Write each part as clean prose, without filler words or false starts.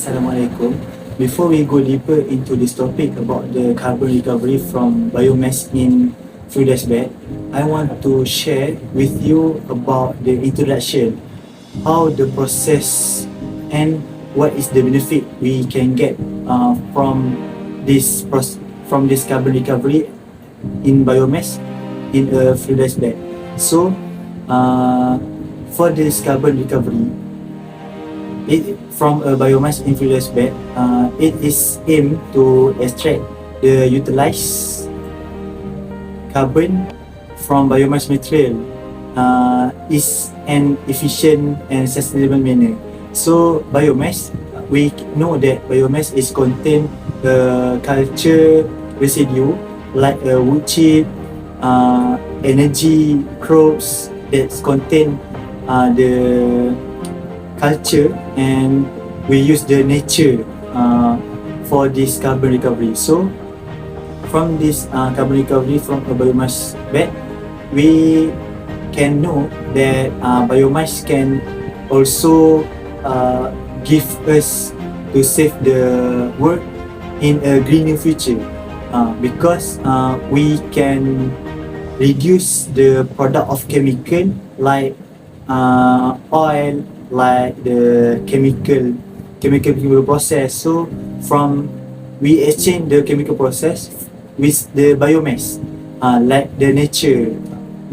Assalamualaikum. Before we go deeper into this topic about the carbon recovery from biomass in fluidized bed, I want to share with you about the introduction, how the process and what is the benefit we can get from from this carbon recovery in biomass in a fluidized bed. So, uh, for this carbon recovery, from a biomass influence bed, it is aimed to extract the utilized carbon from biomass material is an efficient and sustainable manner. So biomass, we know that biomass is contain culture residue like wood chip, energy crops that contain the culture, and we use the nature for this carbon recovery. So from this carbon recovery from a biomass bed, we can know that biomass can also give us to save the world in a greener future, because we can reduce the product of chemical like oil, like the chemical process. So from we exchange the chemical process with the biomass, like the nature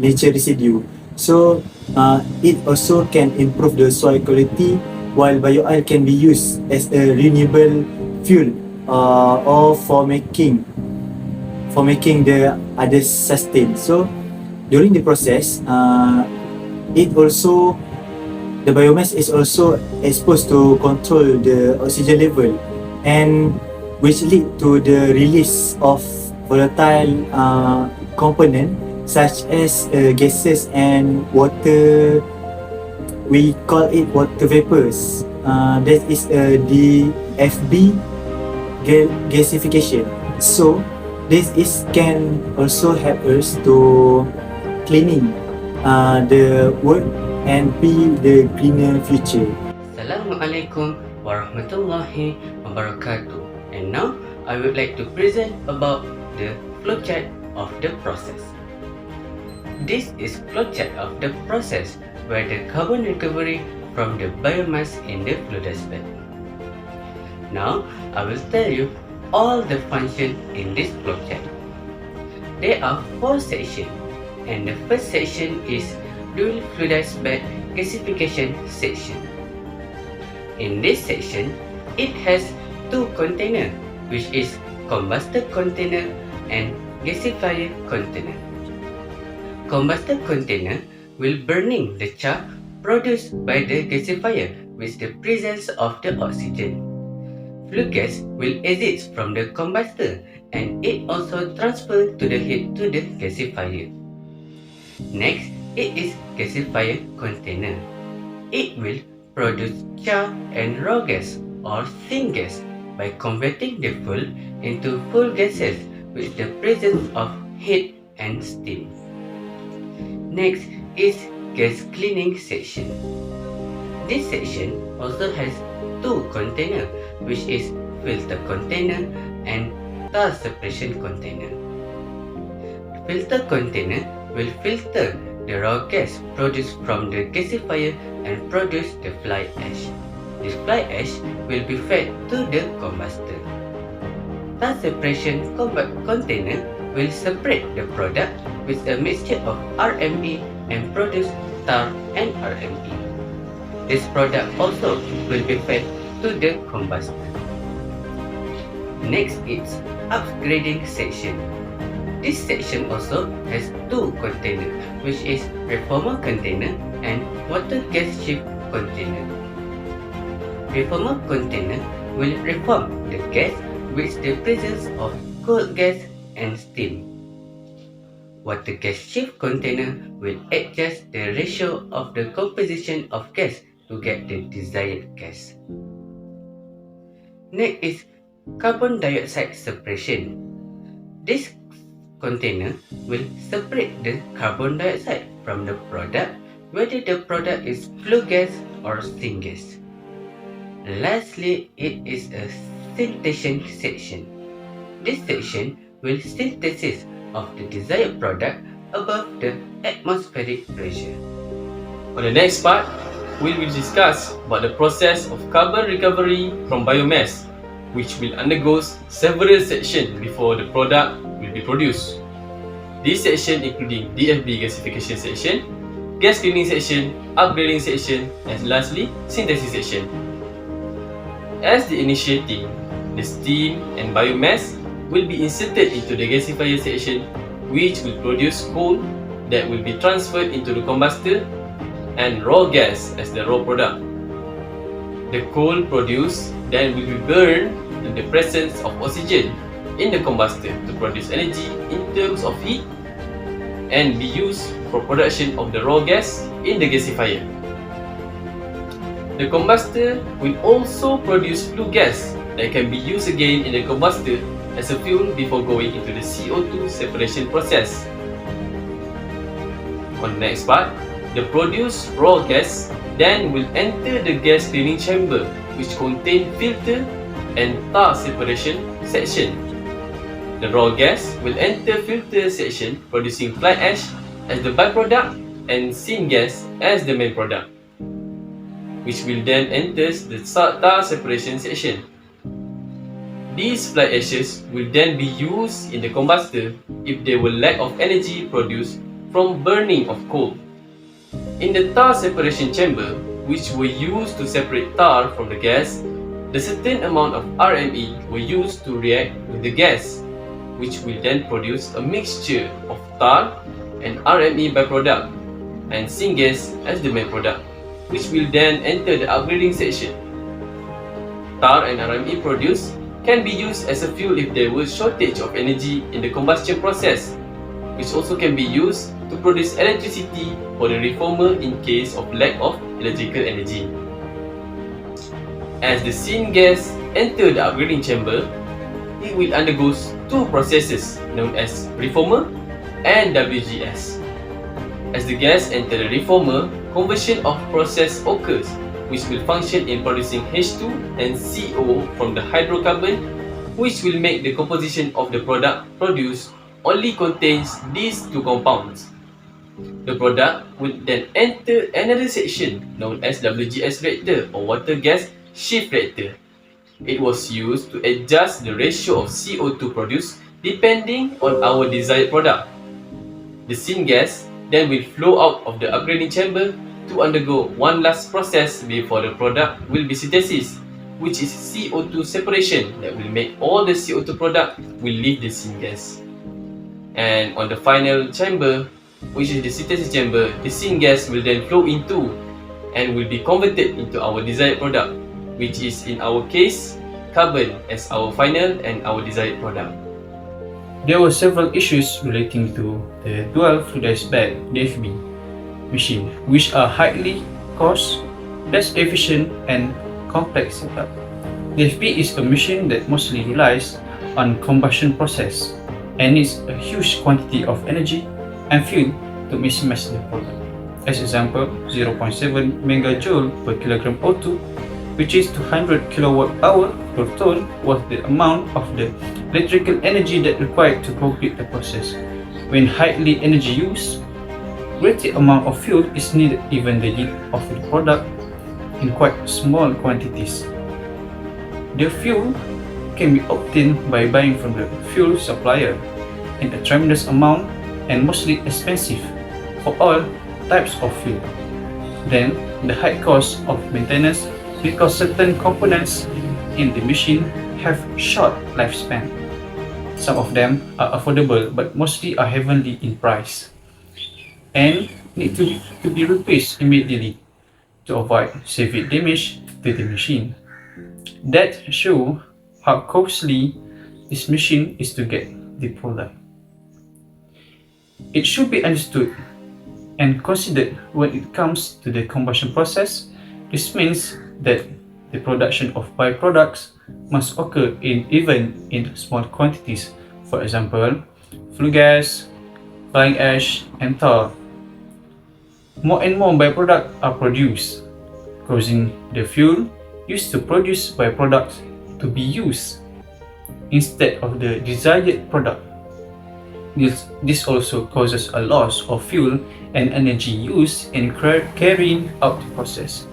residue. So it also can improve the soil quality, while bio oil can be used as a renewable fuel or for making the others sustain. So during the process, it also the biomass is also exposed to control the oxygen level, and which lead to the release of volatile component such as gases and water. We call it water vapors. That is DFB gasification. So this can also help us to cleaning the world and be the greener future. Assalamualaikum warahmatullahi wabarakatuh. And now I would like to present about the flowchart of the process. This is flowchart of the process where the carbon recovery from the biomass in the fluidized bed. Now I will tell you all the function in this flowchart. There are 4 sections, and the first section is dual fluidized bed gasification section. In this section, it has 2 containers, which is combustor container and gasifier container. Combustor container will burning the char produced by the gasifier with the presence of the oxygen. Flue gas will exit from the combustor, and it also transfers to the heat to the gasifier. Next, it is gasifier container. It will produce char and raw gas or syngas by converting the fuel into fuel gases with the presence of heat and steam. Next is gas cleaning section. This section also has 2 containers, which is filter container and tar separation container. Filter container will filter the raw gas produced from the gasifier and produce the fly ash. This fly ash will be fed to the combustor. Tar separation container will separate the product with a mixture of RME and produce tar and RME. This product also will be fed to the combustor. Next is upgrading section. This section also has 2 containers, which is reformer container and water gas shift container. Reformer container will reform the gas with the presence of cold gas and steam. Water gas shift container will adjust the ratio of the composition of gas to get the desired gas. Next is carbon dioxide separation. This container will separate the carbon dioxide from the product, whether the product is flue gas or syngas. Lastly, it is a synthesis section. This section will synthesis of the desired product above the atmospheric pressure. On the next part, we will discuss about the process of carbon recovery from biomass, which will undergo several sections before the product will be produced. These sections including DFB gasification section, gas cleaning section, upgrading section, and lastly, synthesis section. As the initiating, the steam and biomass will be inserted into the gasifier section, which will produce coal that will be transferred into the combustor and raw gas as the raw product. The coal produced then will be burned in the presence of oxygen in the combustor to produce energy in terms of heat and be used for production of the raw gas in the gasifier. The combustor will also produce flue gas that can be used again in the combustor as a fuel before going into the CO2 separation process. On the next part, the produced raw gas then will enter the gas cleaning chamber, which contain filter and tar separation section. The raw gas will enter filter section producing fly ash as the byproduct and syngas as the main product, which will then enter the tar separation section. These fly ashes will then be used in the combustor if there were lack of energy produced from burning of coal. In the tar separation chamber, which were used to separate tar from the gas, the certain amount of RME were used to react with the gas, which will then produce a mixture of tar and RME byproduct and syngas as the main product, which will then enter the upgrading section. Tar and RME produced can be used as a fuel if there was shortage of energy in the combustion process, which also can be used to produce electricity for the reformer in case of lack of electrical energy. As the syngas enter the upgrading chamber, it will undergo two processes known as reformer and WGS. As the gas enter the reformer, conversion of process occurs, which will function in producing H2 and CO from the hydrocarbon, which will make the composition of the product produced only contains these two compounds. The product would then enter another section known as WGS reactor or water gas shift reactor. It was used to adjust the ratio of CO2 produced depending on our desired product. The syngas then will flow out of the upgrading chamber to undergo one last process before the product will be synthesis, which is CO2 separation that will make all the CO2 product will leave the syngas. And on the final chamber, which is the synthesis chamber, the syngas will then flow into and will be converted into our desired product, which is in our case, carbon as our final and our desired product. There were several issues relating to the dual fluidized bed DFB machine, which are highly cost, less efficient, and complex setup. DFB is a machine that mostly relies on combustion process and needs a huge quantity of energy and fuel to maximize the product. As example, 0.7 megajoule per kilogram O2, which is 200 kilowatt-hour per ton, was the amount of the electrical energy that required to complete the process. When highly energy used, greater amount of fuel is needed even the yield of the product in quite small quantities. The fuel can be obtained by buying from the fuel supplier in a tremendous amount and mostly expensive for all types of fuel. Then, the high cost of maintenance because certain components in the machine have short lifespan. Some of them are affordable but mostly are heavily in price and need to be replaced immediately to avoid severe damage to the machine. That shows how costly this machine is to get the product. It should be understood and considered when it comes to the combustion process. This means that the production of byproducts must occur even in small quantities. For example, flue gas, flying ash, and tar. More and more byproducts are produced, causing the fuel used to produce byproducts to be used instead of the desired product. This also causes a loss of fuel and energy used in carrying out the process,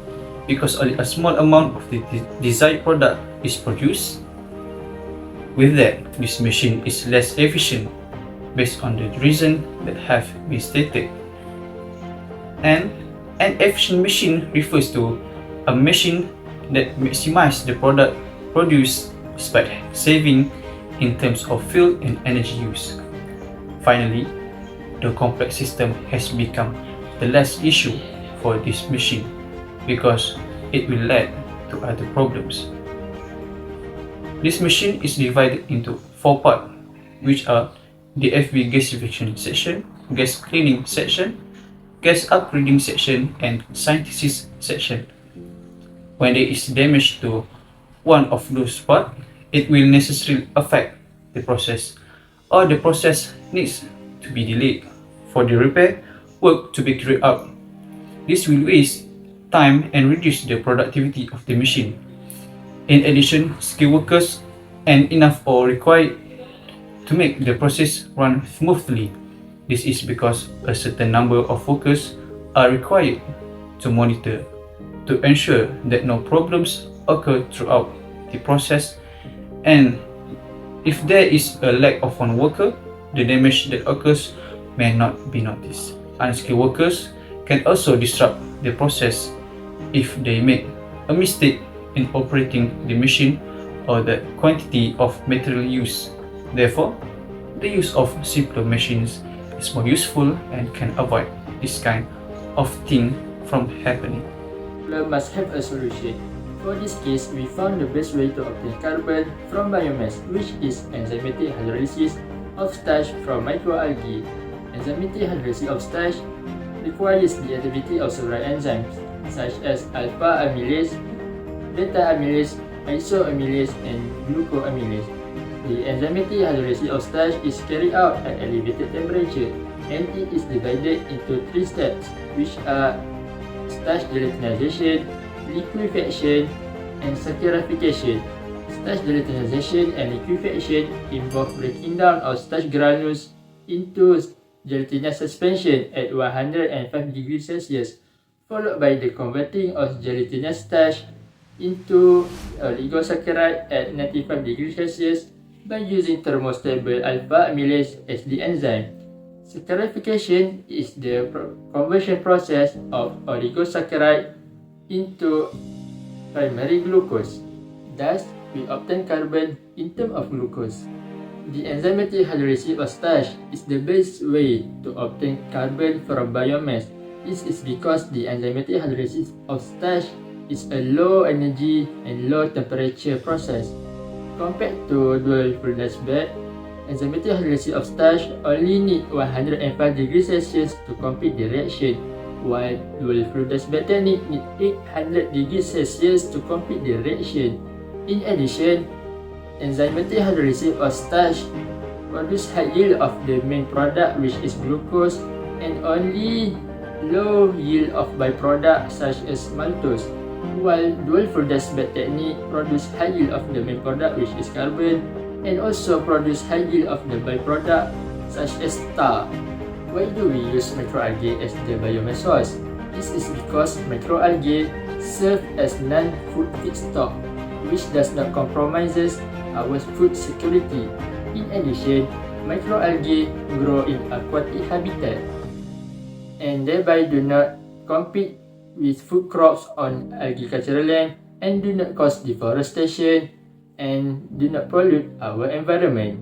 because only a small amount of the desired product is produced. With that, this machine is less efficient based on the reason that have been stated. And an efficient machine refers to a machine that maximizes the product produced despite saving in terms of fuel and energy use. Finally, the complex system has become the last issue for this machine because it will lead to other problems. This machine is divided into 4 parts, which are the FV gasification section, gas cleaning section, gas upgrading section, and synthesis section. When there is damage to one of those parts, it will necessarily affect the process, or the process needs to be delayed for the repair work to be carried out. This will waste time and reduce the productivity of the machine. In addition, skilled workers and enough are required to make the process run smoothly. This is because a certain number of workers are required to monitor to ensure that no problems occur throughout the process, and if there is a lack of one worker, the damage that occurs may not be noticed. Unskilled workers can also disrupt the process if they make a mistake in operating the machine or the quantity of material used. Therefore, the use of simpler machines is more useful and can avoid this kind of thing from happening. Problem must have a solution. For this case, we found the best way to obtain carbon from biomass, which is enzymatic hydrolysis of starch from microalgae. Enzymatic hydrolysis of starch requires the activity of several enzymes, such as alpha amylase, beta amylase, isoamylase, and glucoamylase. The enzymatic hydrolysis of starch is carried out at elevated temperature, and it is divided into 3 steps, which are starch gelatinization, liquefaction, and saccharification. Starch gelatinization and liquefaction involve breaking down of starch granules into gelatinous suspension at 105 degrees Celsius, followed by the converting of gelatinous starch into oligosaccharide at 95 degrees Celsius by using thermostable alpha amylase as the enzyme. Saccharification is the conversion process of oligosaccharide into primary glucose. Thus, we obtain carbon in terms of glucose. The enzymatic hydrolysis of starch is the best way to obtain carbon from biomass. This is because the enzymatic hydrolysis of starch is a low energy and low temperature process. Compared to dual fluidized bed, enzymatic hydrolysis of starch only need 105 degrees Celsius to complete the reaction, while dual fluidized bed technique need 800 degrees Celsius to complete the reaction. In addition, enzymatic hydrolysis of starch produce high yield of the main product, which is glucose, and only low yield of byproducts such as maltose, while dual fluidized bed technique produce high yield of the main product, which is carbon, and also produce high yield of the byproduct such as tar. Why do we use microalgae as the biomass source? This is because microalgae serve as non-food feedstock, which does not compromises our food security. In addition, microalgae grow in aquatic habitat and thereby do not compete with food crops on agricultural land and do not cause deforestation and do not pollute our environment.